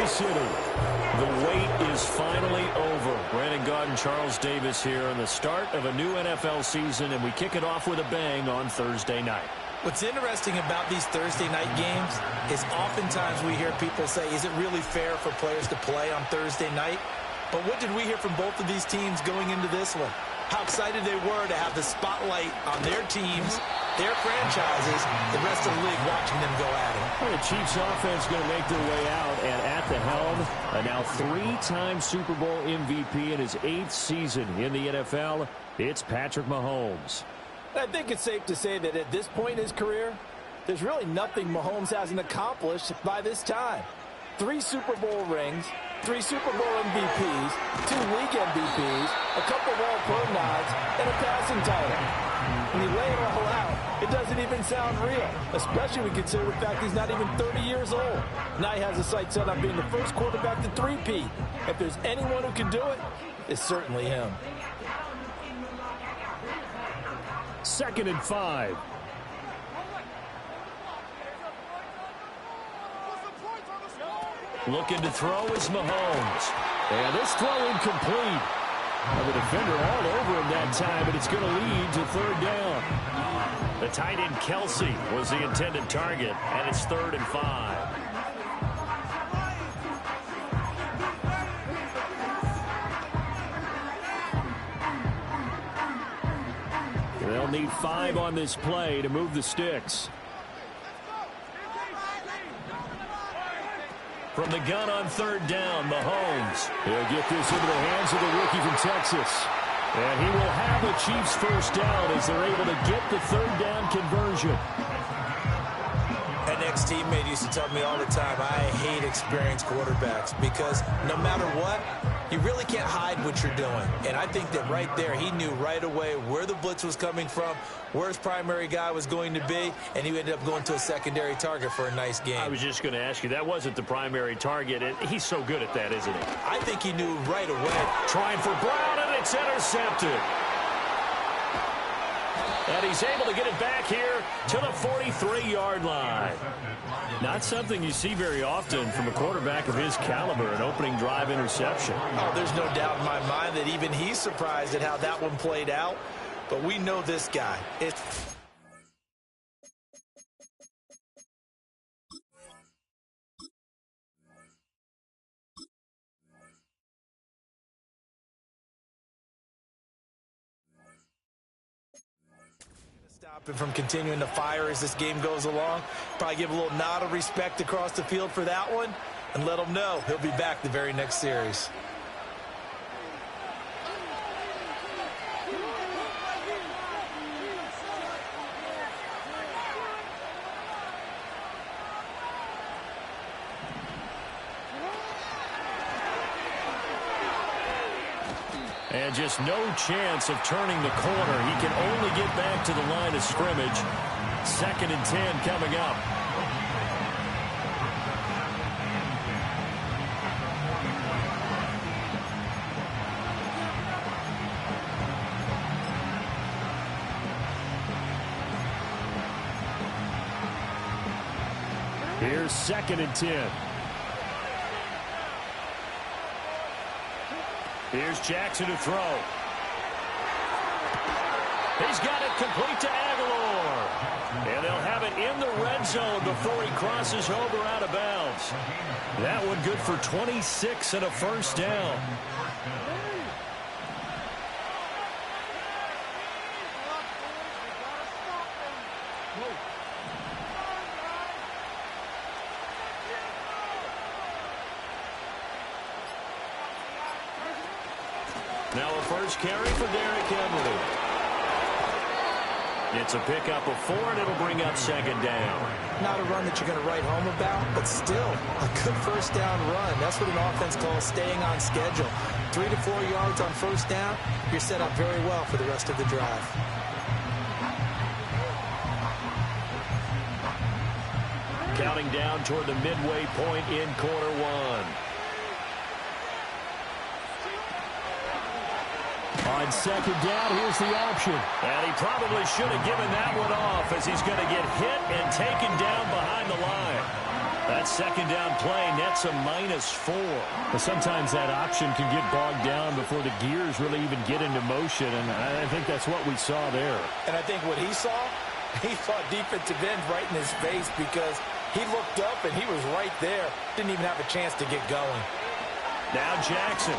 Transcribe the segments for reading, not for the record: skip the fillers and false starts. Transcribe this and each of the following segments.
City. The wait is finally over. Brandon Gaudin, Charles Davis here on the start of a new NFL season, and we kick it off with a bang on Thursday night. What's interesting about these Thursday night games is oftentimes we hear people say, is it really fair for players to play on Thursday night? But what did we hear from both of these teams going into this one? How excited they were to have the spotlight on their teams, their franchises, the rest of the league watching them go at it. Well, the Chiefs offense going to make their way out, and at the helm, a now three-time Super Bowl MVP in his 8th season in the NFL, it's Patrick Mahomes. I think it's safe to say that at this point in his career, there's really nothing Mahomes hasn't accomplished by this time. 3 Super Bowl rings, 3 Super Bowl MVPs, 2 league MVPs, a couple of All-Pro nods, and a passing title. When you lay it all out, it doesn't even sound real, especially when you consider the fact he's not even 30 years old. Now he has a sight set on being the first quarterback to three-peat. If there's anyone who can do it, it's certainly him. 2nd and 5. Looking to throw is Mahomes. And this throw incomplete. Well, the defender all over him that time, but it's going to lead to 3rd down. The tight end Kelsey was the intended target, and it's 3rd and 5. They'll need 5 on this play to move the sticks. From the gun on 3rd down, Mahomes. He'll get this into the hands of the rookie from Texas. And he will have the Chiefs' first down as they're able to get the 3rd down conversion. An ex-teammate used to tell me all the time, I hate experienced quarterbacks because no matter what, you really can't hide what you're doing. And I think that right there, he knew right away where the blitz was coming from, where his primary guy was going to be, and he ended up going to a secondary target for a nice game. I was just going to ask you, that wasn't the primary target. He's so good at that, isn't he? I think he knew right away. Trying for Brown, and it's intercepted. And he's able to get it back here to the 43-yard line. Not something you see very often from a quarterback of his caliber, an opening drive interception. Oh, there's no doubt in my mind that even he's surprised at how that one played out. But we know this guy. Stop him from continuing to fire as this game goes along. Probably give a little nod of respect across the field for that one and let him know he'll be back the very next series. And just no chance of turning the corner. He can only get back to the line of scrimmage. 2nd and 10 coming up. Here's 2nd and 10. Here's Jackson to throw. He's got it complete to Aguilar. And they'll have it in the red zone before he crosses over out of bounds. That one good for 26 and a first down. Now a first carry for Derrick Henry. It's a pickup of 4, and it'll bring up 2nd down. Not a run that you're going to write home about, but still a good first down run. That's what an offense calls staying on schedule. 3 to 4 yards on first down, you're set up very well for the rest of the drive. Counting down toward the midway point in quarter 1. On 2nd down, here's the option. And he probably should have given that one off as he's going to get hit and taken down behind the line. That's second down play nets a -4. But sometimes that option can get bogged down before the gears really even get into motion, and I think that's what we saw there. And I think what he saw defensive end right in his face, because he looked up and he was right there. Didn't even have a chance to get going. Now Jackson.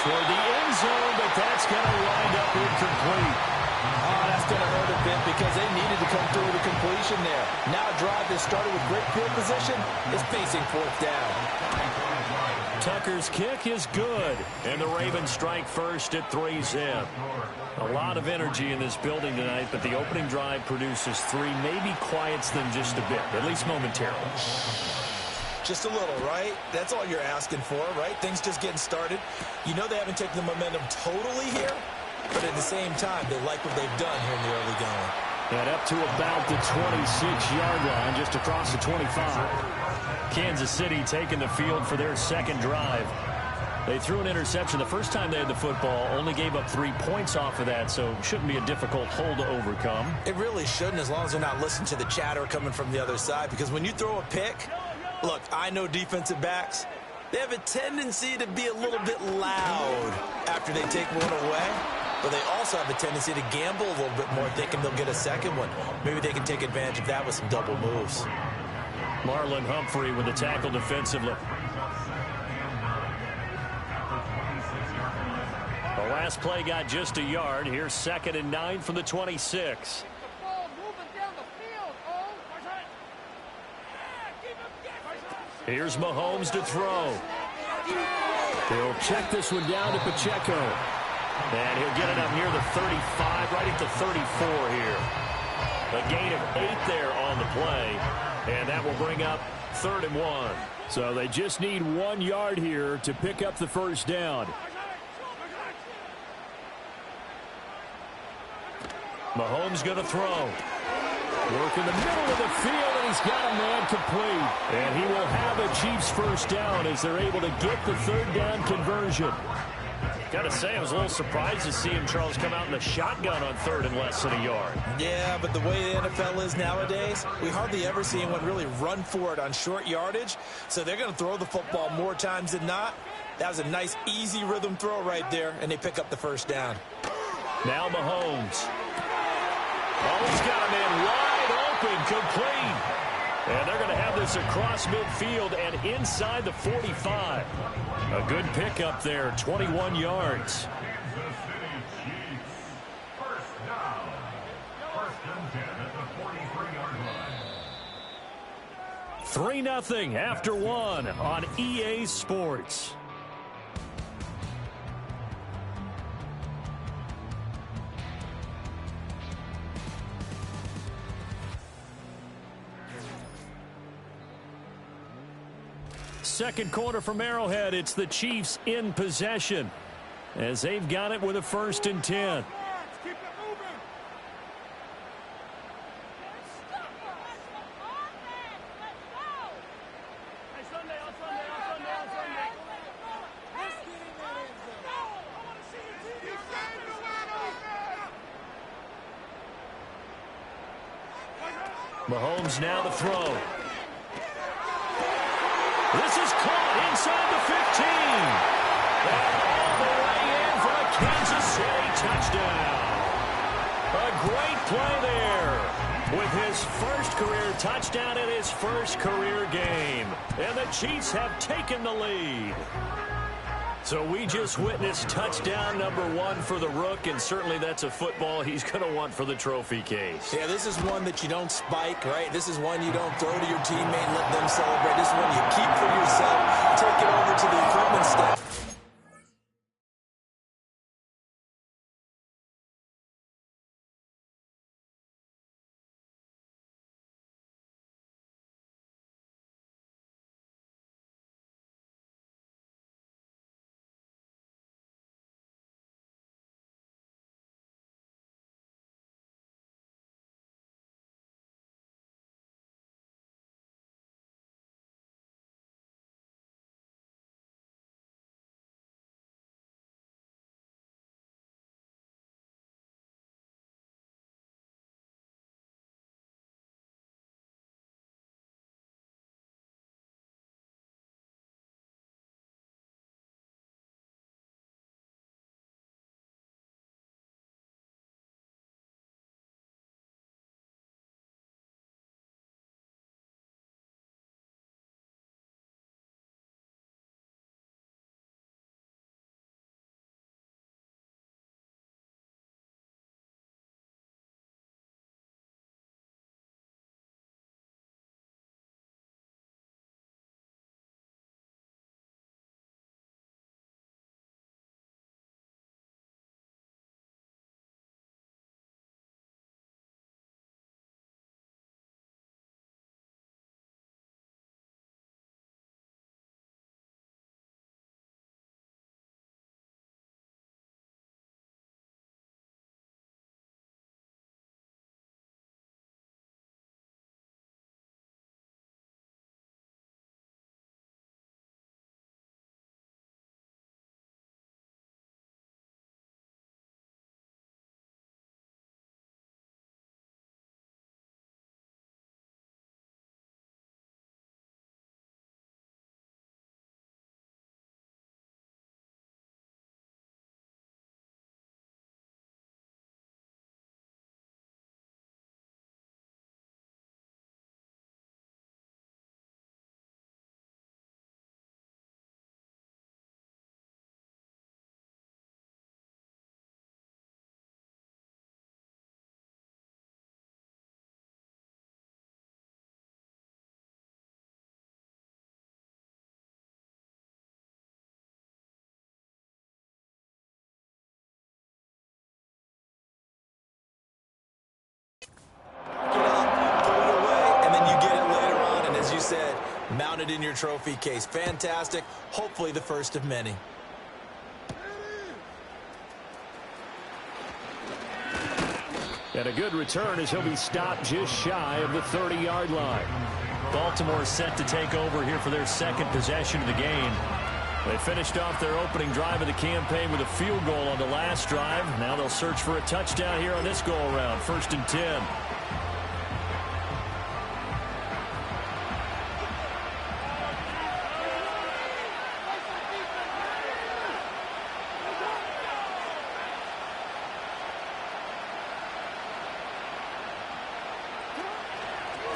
Toward the end zone, but that's going to wind up incomplete. Oh, that's going to hurt a bit because they needed to come through with a completion there. Now a drive that started with great field position is facing fourth down. Tucker's kick is good, and the Ravens strike first at 3-zip. A lot of energy in this building tonight, but the opening drive produces 3, maybe quiets them just a bit, at least momentarily. Just a little, right? That's all you're asking for, right? Things just getting started. You know they haven't taken the momentum totally here, but at the same time, they like what they've done here in the early going. And up to about the 26-yard line, just across the 25. Kansas City taking the field for their second drive. They threw an interception the first time they had the football, only gave up 3 points off of that, so it shouldn't be a difficult hole to overcome. It really shouldn't, as long as they're not listening to the chatter coming from the other side, because when you throw a pick, look, I know defensive backs, they have a tendency to be a little bit loud after they take one away, but they also have a tendency to gamble a little bit more, thinking they'll get a second one. Maybe they can take advantage of that with some double moves. Marlon Humphrey with the tackle defensively. The last play got just a yard. Here's 2nd and 9 from the 26. Here's Mahomes to throw. He'll check this one down to Pacheco. And he'll get it up near the 35, right at the 34 here. A gain of 8 there on the play. And that will bring up 3rd and 1. So they just need 1 yard here to pick up the first down. Mahomes going to throw. Work in the middle of the field, and he's got a man complete. And he will have a Chiefs first down as they're able to get the 3rd down conversion. Got to say, I was a little surprised to see him, Charles, come out in the shotgun on 3rd and less than a yard. Yeah, but the way the NFL is nowadays, we hardly ever see anyone really run for it on short yardage. So they're going to throw the football more times than not. That was a nice, easy rhythm throw right there, and they pick up the first down. Now Mahomes. Oh, he's got a man wide open, complete. And they're going to have this across midfield and inside the 45. A good pickup there, 21 yards. 3-0 after 1 on EA Sports. Second quarter from Arrowhead. It's the Chiefs in possession as they've got it with a 1st and 10. Mahomes now to throw. This is caught inside the 15. And all the way in for a Kansas City touchdown. A great play there with his first career touchdown in his first career game. And the Chiefs have taken the lead. So we just witnessed touchdown number 1 for the Rook, and certainly that's a football he's going to want for the trophy case. Yeah, this is one that you don't spike, right? This is one you don't throw to your teammate and let them celebrate. This is one you keep for yourself, take it over to the equipment stand. Mounted in your trophy case. Fantastic. Hopefully the first of many. And a good return as he'll be stopped just shy of the 30-yard line. Baltimore set to take over here for their second possession of the game. They finished off their opening drive of the campaign with a field goal on the last drive. Now they'll search for a touchdown here on this go-around. 1st and 10.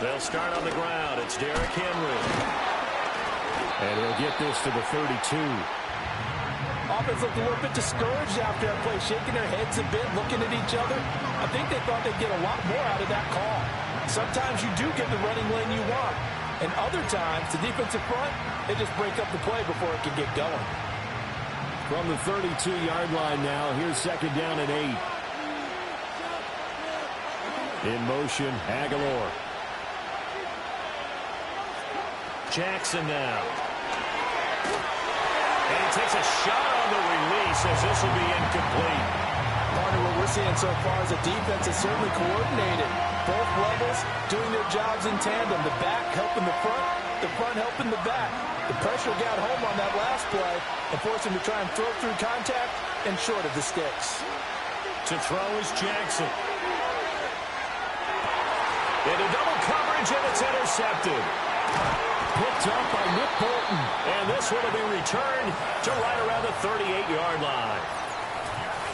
They'll start on the ground. It's Derrick Henry. And he'll get this to the 32. Offense looked a little bit discouraged after that play, shaking their heads a bit, looking at each other. I think they thought they'd get a lot more out of that call. Sometimes you do get the running lane you want. And other times, the defensive front, they just break up the play before it can get going. From the 32-yard line now, here's 2nd down and 8. In motion, Aguilar. Jackson now. And he takes a shot on the release as this will be incomplete. Partner, what we're seeing so far is a defense is certainly coordinated. Both levels doing their jobs in tandem. The back helping the front helping the back. The pressure got home on that last play and forced him to try and throw through contact and short of the sticks. To throw is Jackson. Into double coverage, and it's intercepted. Picked up by Nick Bolton. And this one will be returned to right around the 38-yard line.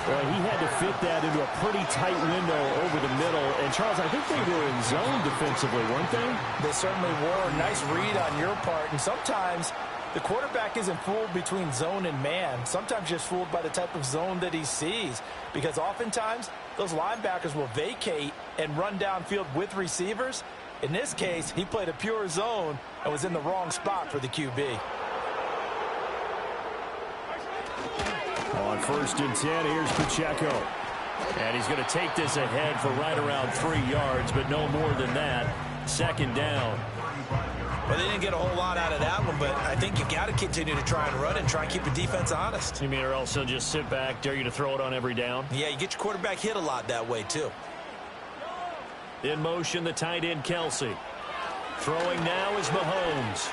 Well, he had to fit that into a pretty tight window over the middle. And, Charles, I think they were in zone defensively, weren't they? They certainly were. Nice read on your part. And sometimes the quarterback isn't fooled between zone and man. Sometimes just fooled by the type of zone that he sees. Because oftentimes those linebackers will vacate and run downfield with receivers. In this case, he played a pure zone and was in the wrong spot for the QB. On 1st and 10, here's Pacheco. And he's going to take this ahead for right around 3 yards, but no more than that. 2nd down. Well, they didn't get a whole lot out of that one, but I think you got to continue to try and run and try and keep the defense honest. You mean or else they'll just sit back, dare you to throw it on every down? Yeah, you get your quarterback hit a lot that way, too. In motion, the tight end, Kelce. Throwing now is Mahomes.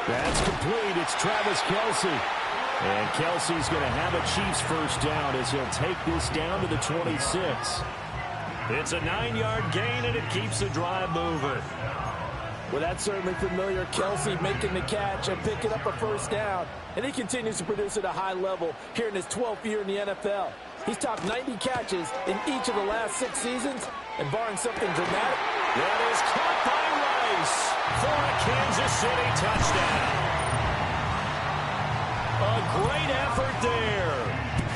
That's complete. It's Travis Kelce. And Kelce's going to have a Chiefs first down as he'll take this down to the 26. It's a 9-yard gain, and it keeps the drive moving. Well, that's certainly familiar. Kelce making the catch and picking up a first down. And he continues to produce at a high level here in his 12th year in the NFL. He's topped 90 catches in each of the last 6 seasons. And barring something dramatic, that is caught by Rice for a Kansas City touchdown. A great effort there.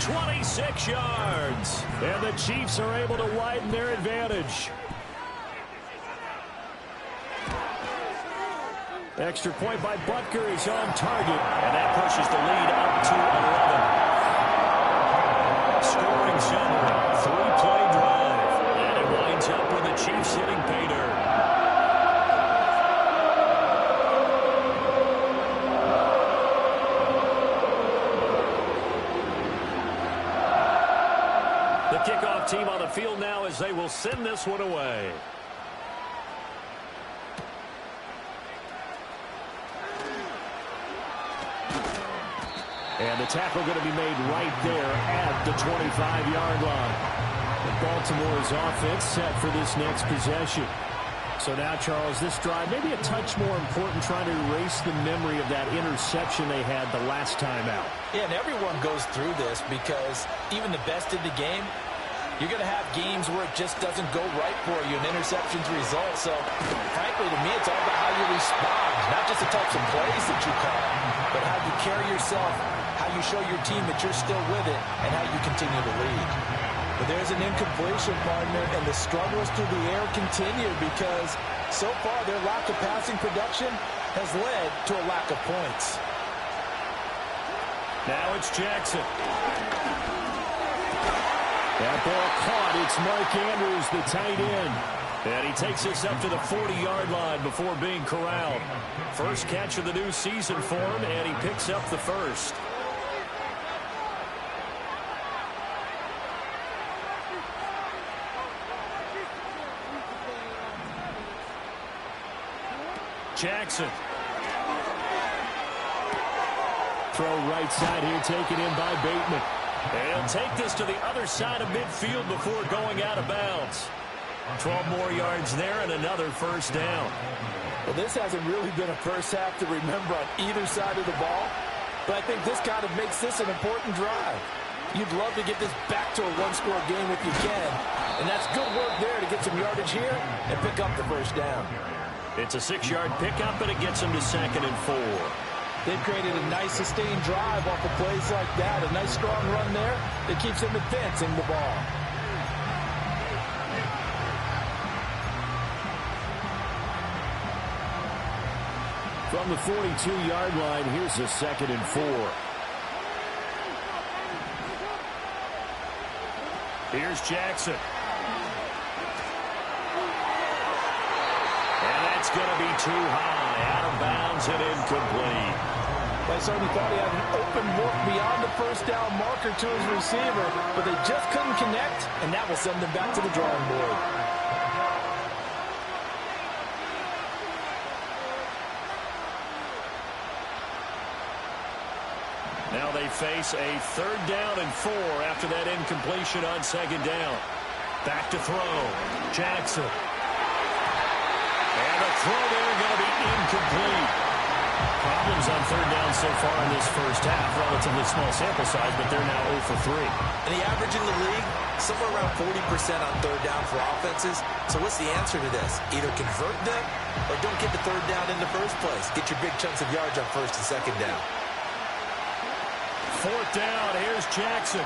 26 yards. And the Chiefs are able to widen their advantage. Extra point by Butker is on target. And that pushes the lead up to 11. Scoring summary. 3-play drive. And it winds up with the Chiefs hitting pay dirt. The kickoff team on the field now as they will send this one away. And the tackle going to be made right there at the 25-yard line. Baltimore's offense set for this next possession. So now, Charles, this drive maybe a touch more important, trying to erase the memory of that interception they had the last time out. Yeah, and everyone goes through this because even the best in the game, you're going to have games where it just doesn't go right for you, and interceptions result. So, frankly, to me, it's all about how you respond, not just the types of plays that you call, but how you carry yourself, how you show your team that you're still with it, and how you continue to lead. But there's an incompletion, partner, and the struggles through the air continue because so far their lack of passing production has led to a lack of points. Now it's Jackson. That ball caught. It's Mark Andrews, the tight end. And he takes us up to the 40-yard line before being corralled. First catch of the new season for him, and he picks up the first. Jackson. Throw right side here, taken in by Bateman. And he'll take this to the other side of midfield before going out of bounds. 12 more yards there and another first down. Well, this hasn't really been a first half to remember on either side of the ball, but I think this kind of makes this an important drive. You'd love to get this back to a one-score game if you can, and that's good work there to get some yardage here and pick up the first down. It's a 6-yard pickup, and it gets him to 2nd and 4. They've created a nice sustained drive off of plays like that. A nice strong run there that keeps them advancing the ball. From the 42-yard line, here's a 2nd and 4. Here's Jackson. And that's going to be too high, out of bounds and incomplete. They certainly thought he had an open look beyond the first down marker to his receiver, but they just couldn't connect, and that will send them back to the drawing board. Now they face a 3rd down and 4 after that incompletion on 2nd down. Back to throw. Jackson. And the throw there going to be incomplete. Problems on 3rd down so far in this first half. Relatively small sample size, but they're now 0 for 3. And the average in the league, somewhere around 40% on 3rd down for offenses. So what's the answer to this? Either convert them or don't get the 3rd down in the first place. Get your big chunks of yards on 1st and 2nd down. 4th down, here's Jackson.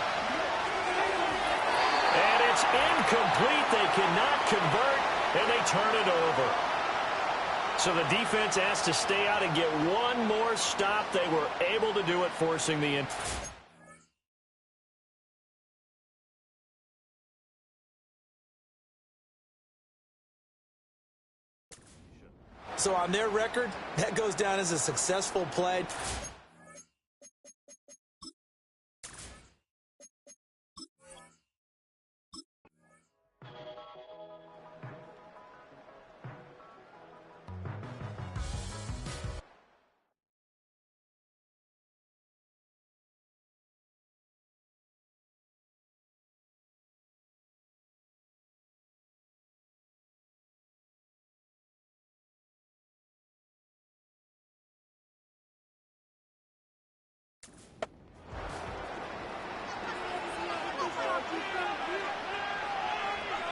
And it's incomplete. They cannot convert, and they turn it over. So the defense has to stay out and get one more stop. They were able to do it, forcing the So on their record, that goes down as a successful play.